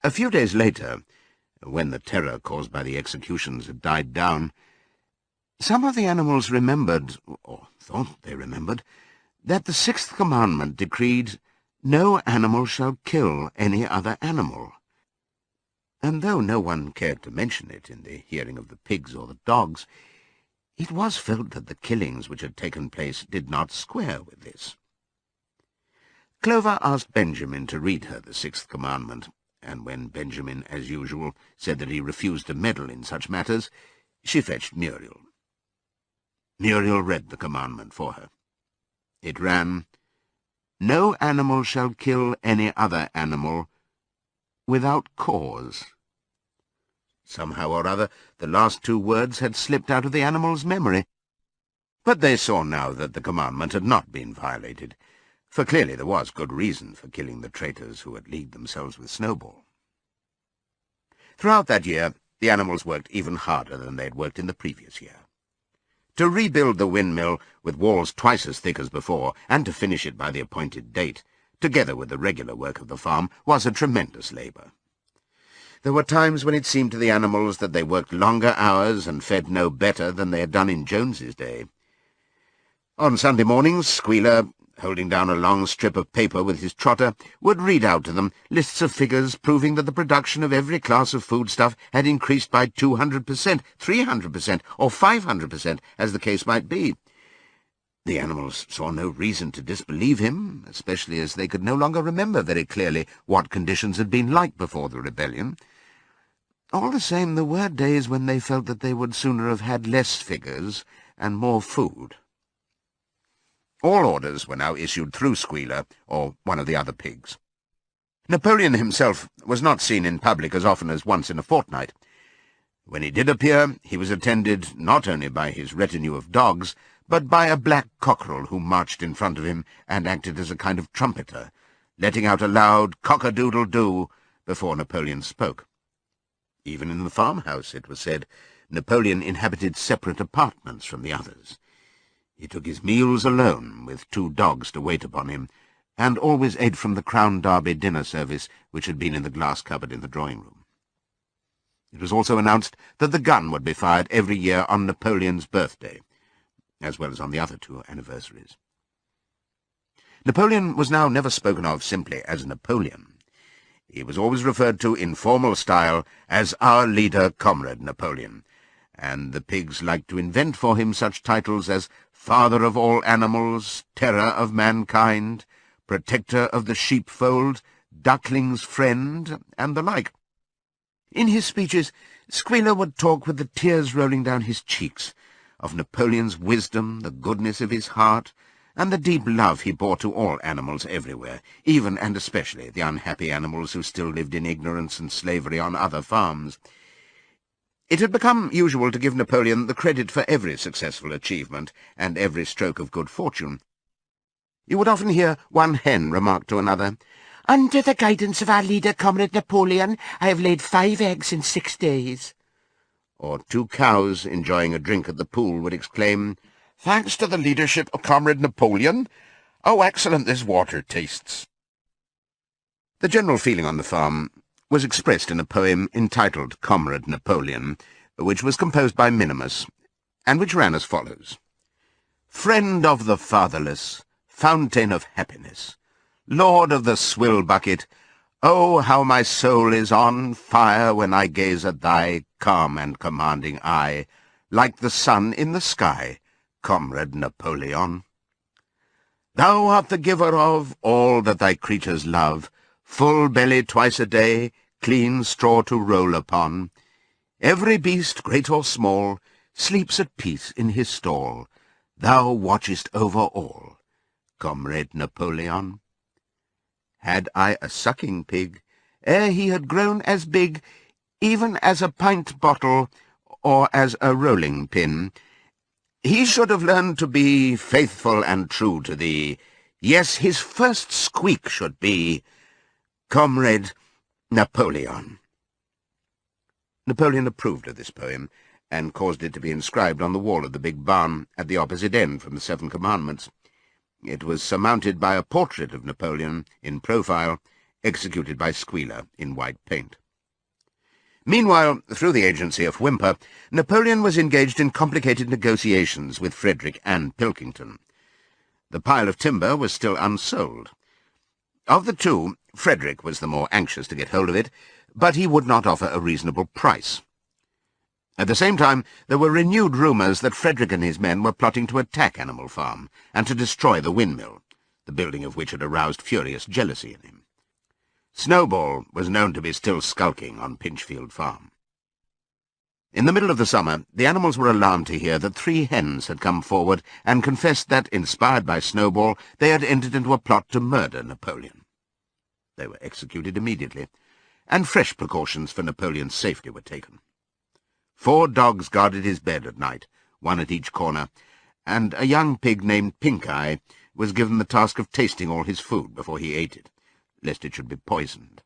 A few days later, when the terror caused by the executions had died down, some of the animals remembered, or thought they remembered, that the sixth commandment decreed, "No animal shall kill any other animal." And though no one cared to mention it in the hearing of the pigs or the dogs, it was felt that the killings which had taken place did not square with this. Clover asked Benjamin to read her the sixth commandment, and when Benjamin, as usual, said that he refused to meddle in such matters, she fetched Muriel. Muriel read the commandment for her. It ran, "No animal shall kill any other animal without cause." Somehow or other, the last two words had slipped out of the animal's memory. But they saw now that the commandment had not been violated, for clearly there was good reason for killing the traitors who had leagued themselves with Snowball. Throughout that year, the animals worked even harder than they had worked in the previous year. To rebuild the windmill with walls twice as thick as before, and to finish it by the appointed date, together with the regular work of the farm, was a tremendous labour. There were times when it seemed to the animals that they worked longer hours and fed no better than they had done in Jones's day. On Sunday mornings, Squealer, holding down a long strip of paper with his trotter, would read out to them lists of figures proving that the production of every class of foodstuff had increased by 200%, 300%, or 500%, as the case might be. The animals saw no reason to disbelieve him, especially as they could no longer remember very clearly what conditions had been like before the rebellion. All the same, there were days when they felt that they would sooner have had less figures and more food. All orders were now issued through Squealer, or one of the other pigs. Napoleon himself was not seen in public as often as once in a fortnight. When he did appear, he was attended not only by his retinue of dogs, but by a black cockerel who marched in front of him and acted as a kind of trumpeter, letting out a loud cock-a-doodle-doo before Napoleon spoke. Even in the farmhouse, it was said, Napoleon inhabited separate apartments from the others. He took his meals alone, with 2 dogs to wait upon him, and always ate from the Crown Derby dinner service which had been in the glass cupboard in the drawing-room. It was also announced that the gun would be fired every year on Napoleon's birthday, as well as on the other 2 anniversaries. Napoleon was now never spoken of simply as Napoleon. He was always referred to in formal style as our leader, Comrade Napoleon, and the pigs liked to invent for him such titles as Father of all animals, Terror of mankind, Protector of the sheepfold, Duckling's friend, and the like. In his speeches, Squealer would talk with the tears rolling down his cheeks, of Napoleon's wisdom, the goodness of his heart, and the deep love he bore to all animals everywhere, even and especially the unhappy animals who still lived in ignorance and slavery on other farms. It had become usual to give Napoleon the credit for every successful achievement and every stroke of good fortune. You would often hear one hen remark to another, "Under the guidance of our leader, Comrade Napoleon, I have laid 5 eggs in 6 days." Or 2 cows, enjoying a drink at the pool, would exclaim, "Thanks to the leadership of Comrade Napoleon, how excellent this water tastes." The general feeling on the farm was expressed in a poem entitled Comrade Napoleon, which was composed by Minimus, and which ran as follows. Friend of the fatherless, fountain of happiness, Lord of the swill bucket, oh, how my soul is on fire when I gaze at thy calm and commanding eye, like the sun in the sky, Comrade Napoleon. Thou art the giver of all that thy creatures love, full belly twice a day, clean straw to roll upon. Every beast, great or small, sleeps at peace in his stall. Thou watchest over all, Comrade Napoleon. Had I a sucking pig, ere he had grown as big, even as a pint bottle or as a rolling pin, he should have learned to be faithful and true to thee. Yes, his first squeak should be, Comrade Napoleon. Napoleon approved of this poem, and caused it to be inscribed on the wall of the big barn at the opposite end from the 7 Commandments. It was surmounted by a portrait of Napoleon in profile, executed by Squealer in white paint. Meanwhile, through the agency of Whymper, Napoleon was engaged in complicated negotiations with Frederick and Pilkington. The pile of timber was still unsold. Of the two, Frederick was the more anxious to get hold of it, but he would not offer a reasonable price. At the same time, there were renewed rumours that Frederick and his men were plotting to attack Animal Farm and to destroy the windmill, the building of which had aroused furious jealousy in him. Snowball was known to be still skulking on Pinchfield Farm. In the middle of the summer, the animals were alarmed to hear that 3 hens had come forward and confessed that, inspired by Snowball, they had entered into a plot to murder Napoleon. They were executed immediately, and fresh precautions for Napoleon's safety were taken. 4 dogs guarded his bed at night, 1 at each corner, and a young pig named Pink-Eye was given the task of tasting all his food before he ate it, lest it should be poisoned.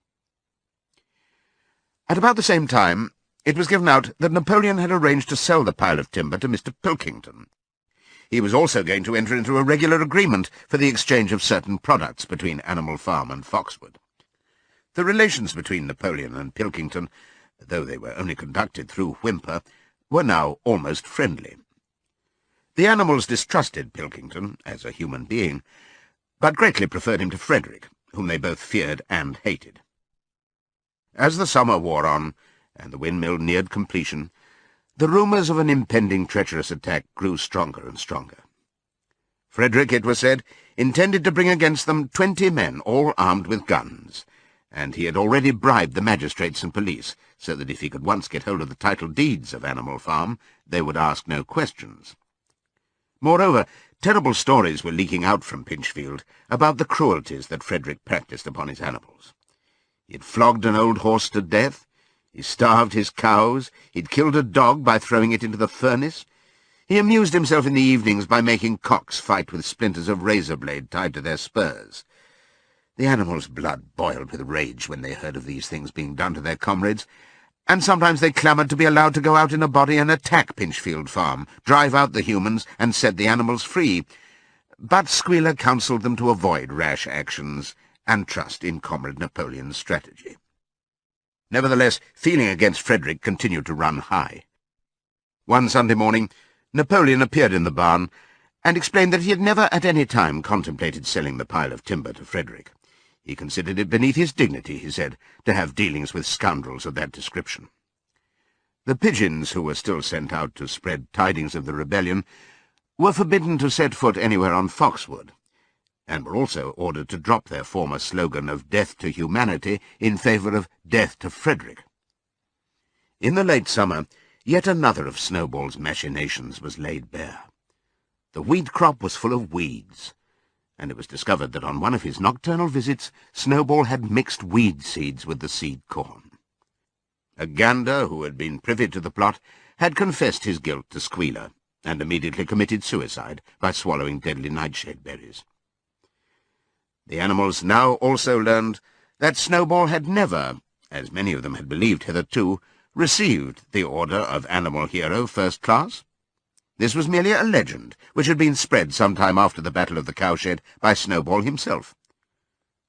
At about the same time, it was given out that Napoleon had arranged to sell the pile of timber to Mr. Pilkington. He was also going to enter into a regular agreement for the exchange of certain products between Animal Farm and Foxwood. The relations between Napoleon and Pilkington, though they were only conducted through Whymper, were now almost friendly. The animals distrusted Pilkington as a human being, but greatly preferred him to Frederick, whom they both feared and hated. As the summer wore on, and the windmill neared completion, the rumours of an impending treacherous attack grew stronger and stronger. Frederick, it was said, intended to bring against them 20 men, all armed with guns, and he had already bribed the magistrates and police, so that if he could once get hold of the title deeds of Animal Farm, they would ask no questions. Moreover, terrible stories were leaking out from Pinchfield about the cruelties that Frederick practised upon his animals. He had flogged an old horse to death, he starved his cows, he'd killed a dog by throwing it into the furnace, he amused himself in the evenings by making cocks fight with splinters of razor-blade tied to their spurs. The animals' blood boiled with rage when they heard of these things being done to their comrades, and sometimes they clamoured to be allowed to go out in a body and attack Pinchfield Farm, drive out the humans, and set the animals free. But Squealer counselled them to avoid rash actions and trust in Comrade Napoleon's strategy. Nevertheless, feeling against Frederick continued to run high. One Sunday morning, Napoleon appeared in the barn and explained that he had never at any time contemplated selling the pile of timber to Frederick. He considered it beneath his dignity, he said, to have dealings with scoundrels of that description. The pigeons, who were still sent out to spread tidings of the rebellion, were forbidden to set foot anywhere on Foxwood, and were also ordered to drop their former slogan of death to humanity in favour of death to Frederick. In the late summer, yet another of Snowball's machinations was laid bare. The wheat crop was full of weeds, and it was discovered that on one of his nocturnal visits Snowball had mixed weed seeds with the seed corn. A gander, who had been privy to the plot, had confessed his guilt to Squealer, and immediately committed suicide by swallowing deadly nightshade berries. The animals now also learned that Snowball had never, as many of them had believed hitherto, received the Order of Animal Hero First Class. This was merely a legend, which had been spread some time after the Battle of the Cowshed by Snowball himself.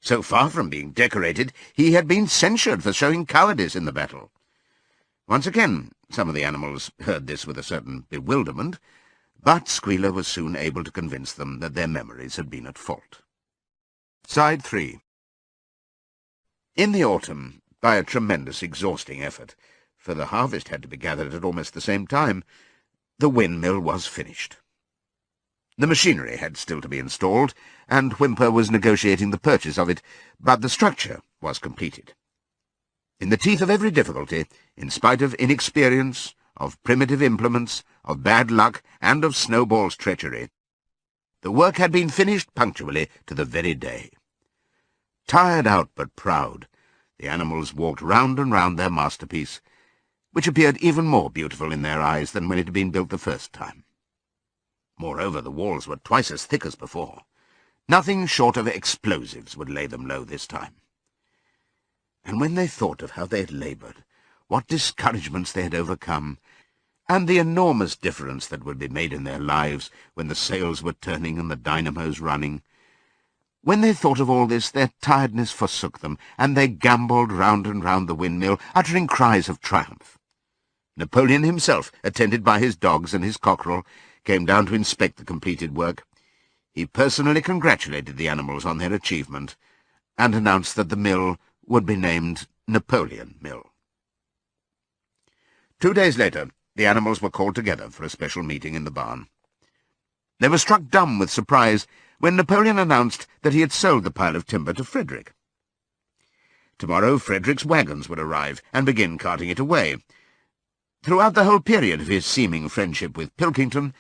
So far from being decorated, he had been censured for showing cowardice in the battle. Once again, some of the animals heard this with a certain bewilderment, but Squealer was soon able to convince them that their memories had been at fault. Side 3. In the autumn, by a tremendous exhausting effort, for the harvest had to be gathered at almost the same time, the windmill was finished. The machinery had still to be installed, and Whymper was negotiating the purchase of it, but the structure was completed. In the teeth of every difficulty, in spite of inexperience, of primitive implements, of bad luck, and of Snowball's treachery, the work had been finished punctually to the very day. Tired out but proud, the animals walked round and round their masterpiece, which appeared even more beautiful in their eyes than when it had been built the first time. Moreover, the walls were twice as thick as before. Nothing short of explosives would lay them low this time. And when they thought of how they had laboured, what discouragements they had overcome, and the enormous difference that would be made in their lives when the sails were turning and the dynamos running, When they thought of all this, their tiredness forsook them, and they gambolled round and round the windmill, uttering cries of triumph. Napoleon himself, attended by his dogs and his cockerel, came down to inspect the completed work. He personally congratulated the animals on their achievement, and announced that the mill would be named Napoleon Mill. 2 days later, the animals were called together for a special meeting in the barn. They were struck dumb with surprise when Napoleon announced that he had sold the pile of timber to Frederick. Tomorrow Frederick's wagons would arrive and begin carting it away. Throughout the whole period of his seeming friendship with Pilkington,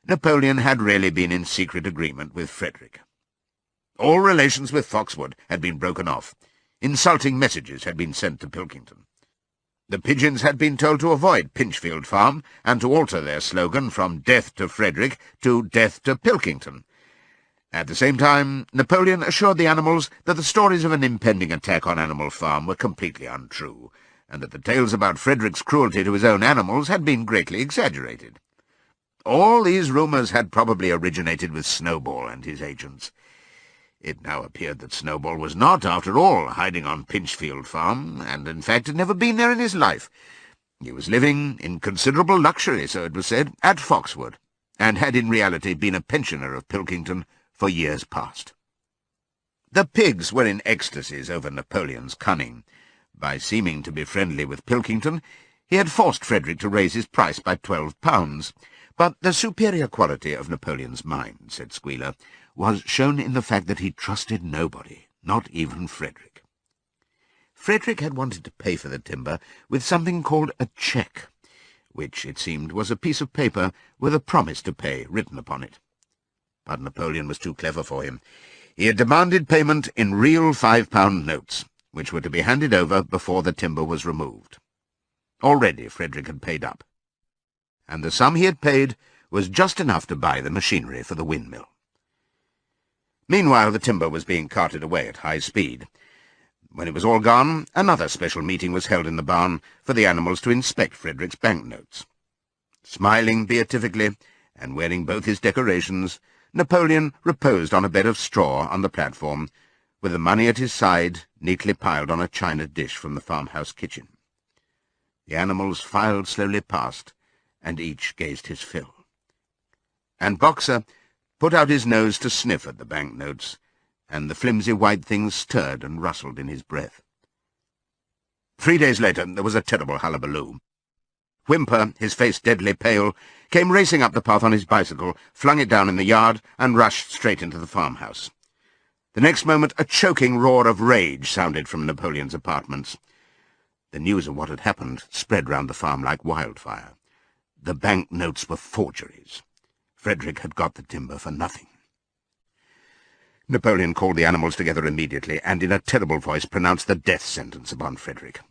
Napoleon had really been in secret agreement with Frederick. All relations with Foxwood had been broken off. Insulting messages had been sent to Pilkington. The pigeons had been told to avoid Pinchfield Farm and to alter their slogan from "Death to Frederick" to "Death to Pilkington." At the same time, Napoleon assured the animals that the stories of an impending attack on Animal Farm were completely untrue, and that the tales about Frederick's cruelty to his own animals had been greatly exaggerated. All these rumours had probably originated with Snowball and his agents. It now appeared that Snowball was not, after all, hiding on Pinchfield Farm, and in fact had never been there in his life. He was living in considerable luxury, so it was said, at Foxwood, and had in reality been a pensioner of Pilkington for years past. The pigs were in ecstasies over Napoleon's cunning. By seeming to be friendly with Pilkington, he had forced Frederick to raise his price by £12. But the superior quality of Napoleon's mind, said Squealer, was shown in the fact that he trusted nobody, not even Frederick. Frederick had wanted to pay for the timber with something called a cheque, which, it seemed, was a piece of paper with a promise to pay written upon it. But Napoleon was too clever for him. He had demanded payment in real £5 notes, which were to be handed over before the timber was removed. Already Frederick had paid up, and the sum he had paid was just enough to buy the machinery for the windmill. Meanwhile, the timber was being carted away at high speed. When it was all gone, another special meeting was held in the barn for the animals to inspect Frederick's banknotes. Smiling beatifically, and wearing both his decorations, Napoleon reposed on a bed of straw on the platform, with the money at his side, neatly piled on a china dish from the farmhouse kitchen. The animals filed slowly past, and each gazed his fill. And Boxer put out his nose to sniff at the banknotes, and the flimsy white things stirred and rustled in his breath. 3 days later there was a terrible hullabaloo. Whymper, his face deadly pale, came racing up the path on his bicycle, flung it down in the yard, and rushed straight into the farmhouse. The next moment a choking roar of rage sounded from Napoleon's apartments. The news of what had happened spread round the farm like wildfire. The banknotes were forgeries. Frederick had got the timber for nothing. Napoleon called the animals together immediately, and in a terrible voice pronounced the death sentence upon Frederick.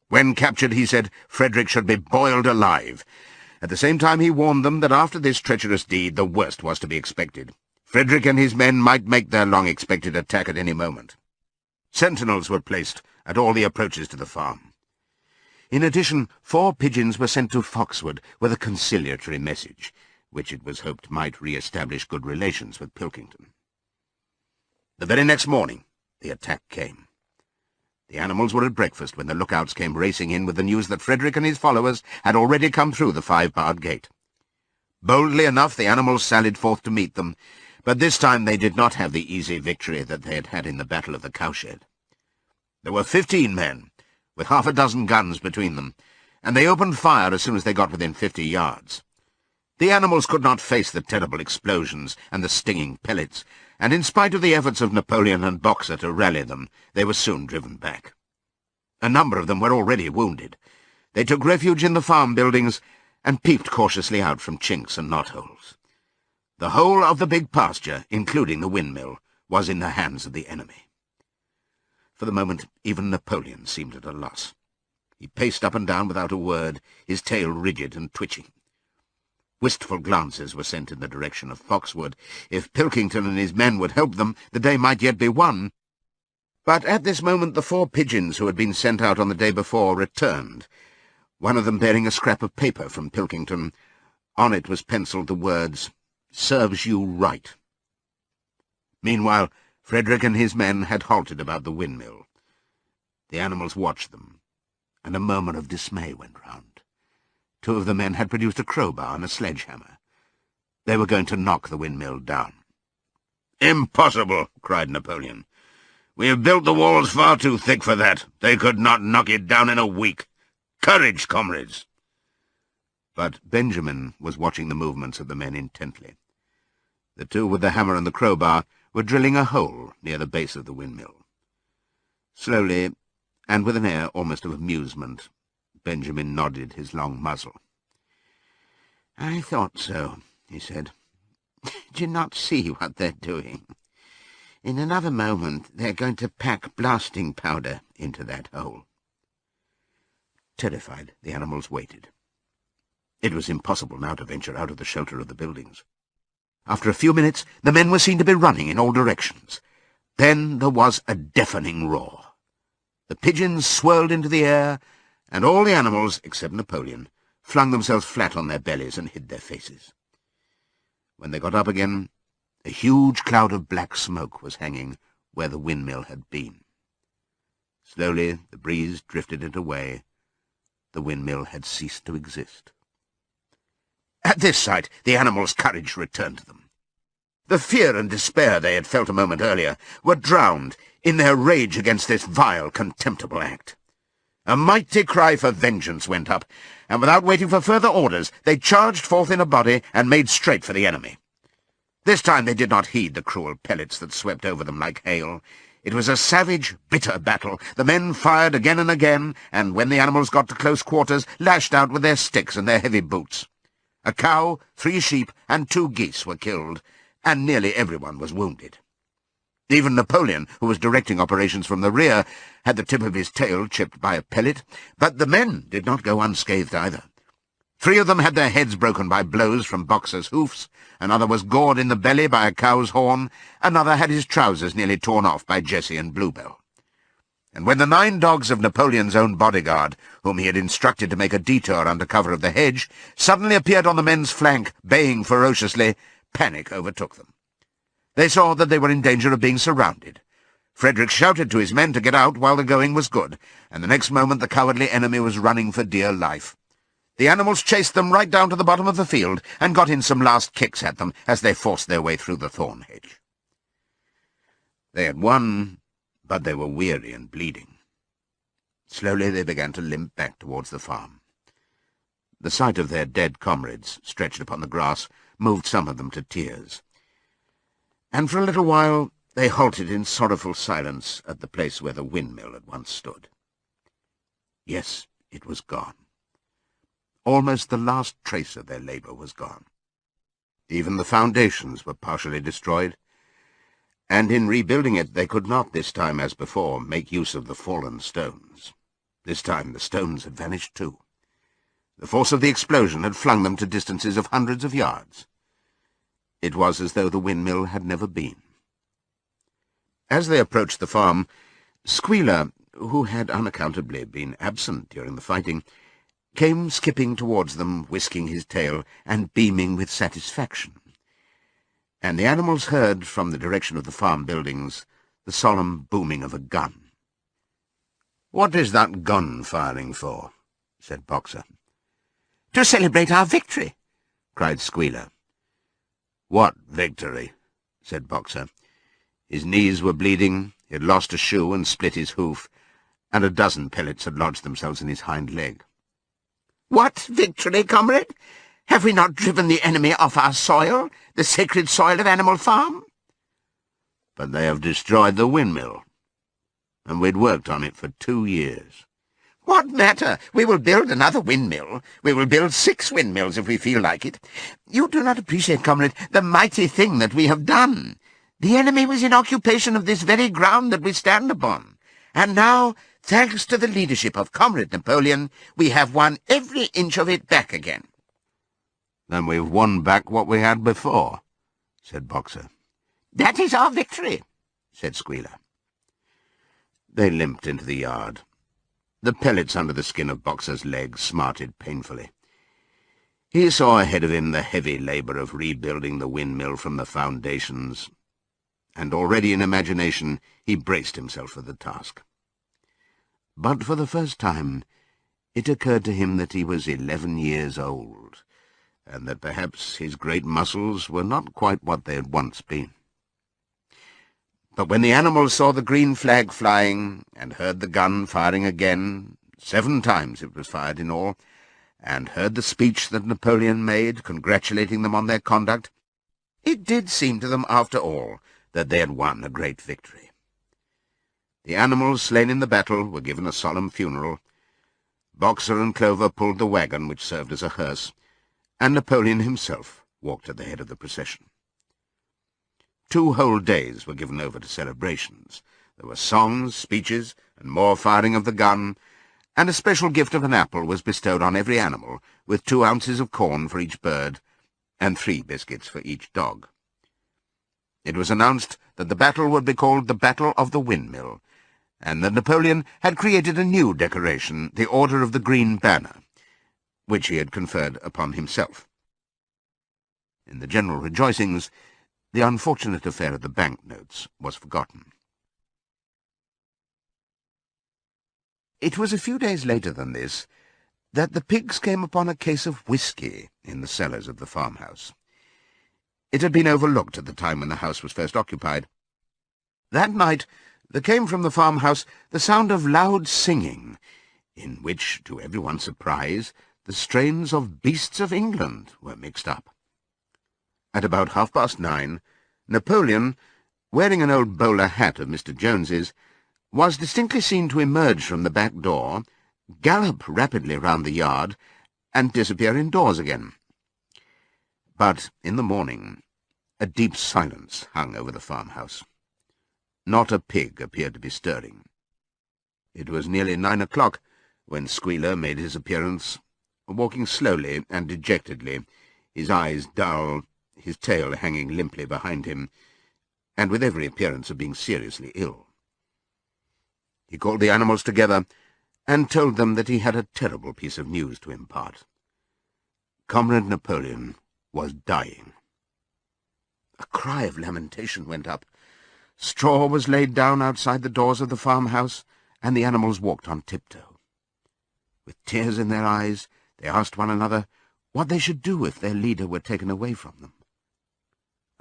When captured, he said, Frederick should be boiled alive. At the same time he warned them that after this treacherous deed the worst was to be expected. Frederick and his men might make their long-expected attack at any moment. Sentinels were placed at all the approaches to the farm. In addition, 4 pigeons were sent to Foxwood with a conciliatory message, which it was hoped might re-establish good relations with Pilkington. The very next morning the attack came. The animals were at breakfast when the lookouts came racing in with the news that Frederick and his followers had already come through the 5-barred gate. Boldly enough the animals sallied forth to meet them, but this time they did not have the easy victory that they had had in the Battle of the Cowshed. There were 15 men, with half a dozen guns between them, and they opened fire as soon as they got within 50 yards. The animals could not face the terrible explosions and the stinging pellets, and in spite of the efforts of Napoleon and Boxer to rally them, they were soon driven back. A number of them were already wounded. They took refuge in the farm buildings and peeped cautiously out from chinks and knotholes. The whole of the big pasture, including the windmill, was in the hands of the enemy. For the moment, even Napoleon seemed at a loss. He paced up and down without a word, his tail rigid and twitching. Wistful glances were sent in the direction of Foxwood. If Pilkington and his men would help them, the day might yet be won. But at this moment the 4 pigeons who had been sent out on the day before returned, one of them bearing a scrap of paper from Pilkington. On it was pencilled the words, "Serves you right." Meanwhile, Frederick and his men had halted about the windmill. The animals watched them, and a murmur of dismay went round. 2 of the men had produced a crowbar and a sledgehammer. They were going to knock the windmill down. "Impossible!" cried Napoleon. "We have built the walls far too thick for that. They could not knock it down in a week. Courage, comrades!" But Benjamin was watching the movements of the men intently. The 2 with the hammer and the crowbar were drilling a hole near the base of the windmill. Slowly, and with an air almost of amusement, Benjamin nodded his long muzzle. "I thought so," he said. "Do you not see what they're doing? In another moment they're going to pack blasting powder into that hole." Terrified, the animals waited. It was impossible now to venture out of the shelter of the buildings. After a few minutes, the men were seen to be running in all directions. Then there was a deafening roar. The pigeons swirled into the air, and all the animals, except Napoleon, flung themselves flat on their bellies and hid their faces. When they got up again, a huge cloud of black smoke was hanging where the windmill had been. Slowly the breeze drifted it away. The windmill had ceased to exist. At this sight, the animals' courage returned to them. The fear and despair they had felt a moment earlier were drowned in their rage against this vile, contemptible act. A mighty cry for vengeance went up, and without waiting for further orders, they charged forth in a body and made straight for the enemy. This time they did not heed the cruel pellets that swept over them like hail. It was a savage, bitter battle. The men fired again and again, and when the animals got to close quarters, lashed out with their sticks and their heavy boots. A cow, 3 sheep, and 2 geese were killed, and nearly everyone was wounded. Even Napoleon, who was directing operations from the rear, had the tip of his tail chipped by a pellet, but the men did not go unscathed either. 3 of them had their heads broken by blows from Boxer's hoofs, another was gored in the belly by a cow's horn, another had his trousers nearly torn off by Jessie and Bluebell. And when the 9 dogs of Napoleon's own bodyguard, whom he had instructed to make a detour under cover of the hedge, suddenly appeared on the men's flank, baying ferociously, panic overtook them. They saw that they were in danger of being surrounded. Frederick shouted to his men to get out while the going was good, and the next moment the cowardly enemy was running for dear life. The animals chased them right down to the bottom of the field, and got in some last kicks at them as they forced their way through the thorn hedge. They had won, but they were weary and bleeding. Slowly they began to limp back towards the farm. The sight of their dead comrades, stretched upon the grass, moved some of them to tears. And for a little while they halted in sorrowful silence at the place where the windmill had once stood. Yes, it was gone. Almost the last trace of their labour was gone. Even the foundations were partially destroyed, and in rebuilding it they could not this time, as before, make use of the fallen stones. This time the stones had vanished too. The force of the explosion had flung them to distances of hundreds of yards. It was as though the windmill had never been. As they approached the farm, Squealer, who had unaccountably been absent during the fighting, came skipping towards them, whisking his tail and beaming with satisfaction. And the animals heard, from the direction of the farm buildings, the solemn booming of a gun. "What is that gun firing for?" said Boxer. "To celebrate our victory," cried Squealer. "What victory?" said Boxer. His knees were bleeding, he had lost a shoe and split his hoof, and a dozen pellets had lodged themselves in his hind leg. "What victory, comrade? Have we not driven the enemy off our soil, the sacred soil of Animal Farm?" "But they have destroyed the windmill, and we'd worked on it for 2 years. "What matter? We will build another windmill. We will build 6 windmills if we feel like it. You do not appreciate, comrade, the mighty thing that we have done. The enemy was in occupation of this very ground that we stand upon, and now, thanks to the leadership of Comrade Napoleon, we have won every inch of it back again." "Then we've won back what we had before," said Boxer. "That is our victory," said Squealer. They limped into the yard. The pellets under the skin of Boxer's leg smarted painfully. He saw ahead of him the heavy labour of rebuilding the windmill from the foundations, and already in imagination he braced himself for the task. But for the first time it occurred to him that he was 11 years old, and that perhaps his great muscles were not quite what they had once been. But when the animals saw the green flag flying, and heard the gun firing again, 7 times it was fired in all, and heard the speech that Napoleon made, congratulating them on their conduct, it did seem to them, after all, that they had won a great victory. The animals slain in the battle were given a solemn funeral. Boxer and Clover pulled the wagon which served as a hearse, and Napoleon himself walked at the head of the procession. 2 whole days were given over to celebrations. There were songs, speeches, and more firing of the gun, and a special gift of an apple was bestowed on every animal, with 2 ounces of corn for each bird, and 3 biscuits for each dog. It was announced that the battle would be called the Battle of the Windmill, and that Napoleon had created a new decoration, the Order of the Green Banner, which he had conferred upon himself. In the general rejoicings, the unfortunate affair of the banknotes was forgotten. It was a few days later than this that the pigs came upon a case of whisky in the cellars of the farmhouse. It had been overlooked at the time when the house was first occupied. That night there came from the farmhouse the sound of loud singing, in which, to everyone's surprise, the strains of Beasts of England were mixed up. At about 9:30, Napoleon, wearing an old bowler hat of Mr. Jones's, was distinctly seen to emerge from the back door, gallop rapidly round the yard, and disappear indoors again. But in the morning a deep silence hung over the farmhouse. Not a pig appeared to be stirring. It was nearly 9 o'clock when Squealer made his appearance, walking slowly and dejectedly, his eyes dull, his tail hanging limply behind him, and with every appearance of being seriously ill. He called the animals together and told them that he had a terrible piece of news to impart. Comrade Napoleon was dying. A cry of lamentation went up. Straw was laid down outside the doors of the farmhouse, and the animals walked on tiptoe. With tears in their eyes, they asked one another what they should do if their leader were taken away from them.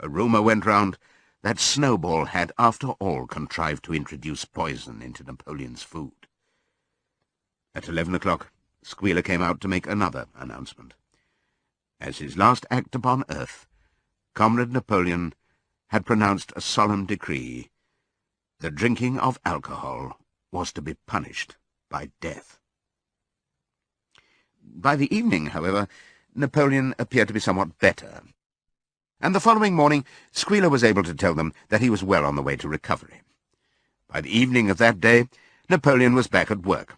A rumour went round that Snowball had, after all, contrived to introduce poison into Napoleon's food. At 11 o'clock, Squealer came out to make another announcement. As his last act upon earth, Comrade Napoleon had pronounced a solemn decree. The drinking of alcohol was to be punished by death. By the evening, however, Napoleon appeared to be somewhat better, and the following morning Squealer was able to tell them that he was well on the way to recovery. By the evening of that day, Napoleon was back at work,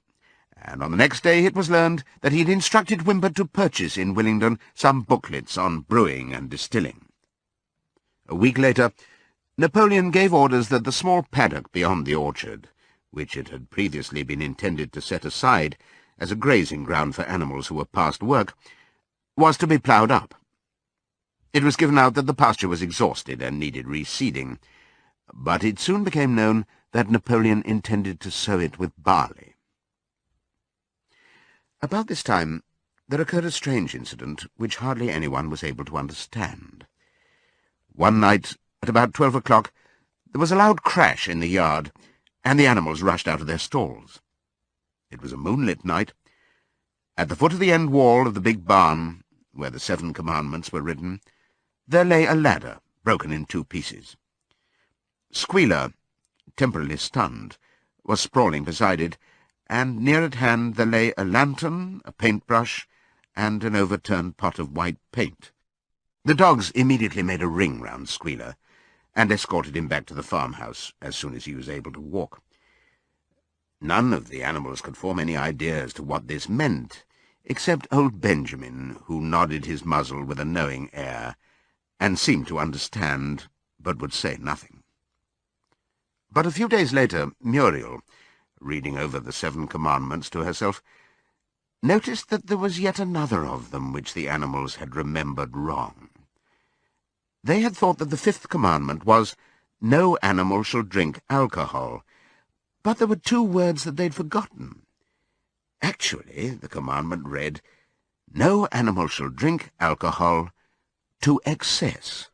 and on the next day it was learned that he had instructed Wimber to purchase in Willingdon some booklets on brewing and distilling. A week later, Napoleon gave orders that the small paddock beyond the orchard, which it had previously been intended to set aside as a grazing ground for animals who were past work, was to be ploughed up. It was given out that the pasture was exhausted and needed reseeding, but it soon became known that Napoleon intended to sow it with barley. About this time there occurred a strange incident which hardly anyone was able to understand. One night, at about 12 o'clock, there was a loud crash in the yard, and the animals rushed out of their stalls. It was a moonlit night. At the foot of the end wall of the big barn, where the 7 commandments were written, there lay a ladder, broken in 2 pieces. Squealer, temporarily stunned, was sprawling beside it, and near at hand there lay a lantern, a paintbrush, and an overturned pot of white paint. The dogs immediately made a ring round Squealer, and escorted him back to the farmhouse as soon as he was able to walk. None of the animals could form any idea as to what this meant, except old Benjamin, who nodded his muzzle with a knowing air, and seemed to understand, but would say nothing. But a few days later, Muriel, reading over the 7 commandments to herself, noticed that there was yet another of them which the animals had remembered wrong. They had thought that the 5th commandment was no animal shall drink alcohol. But there were two words that they'd forgotten. Actually, the commandment read, no animal shall drink alcohol to excess.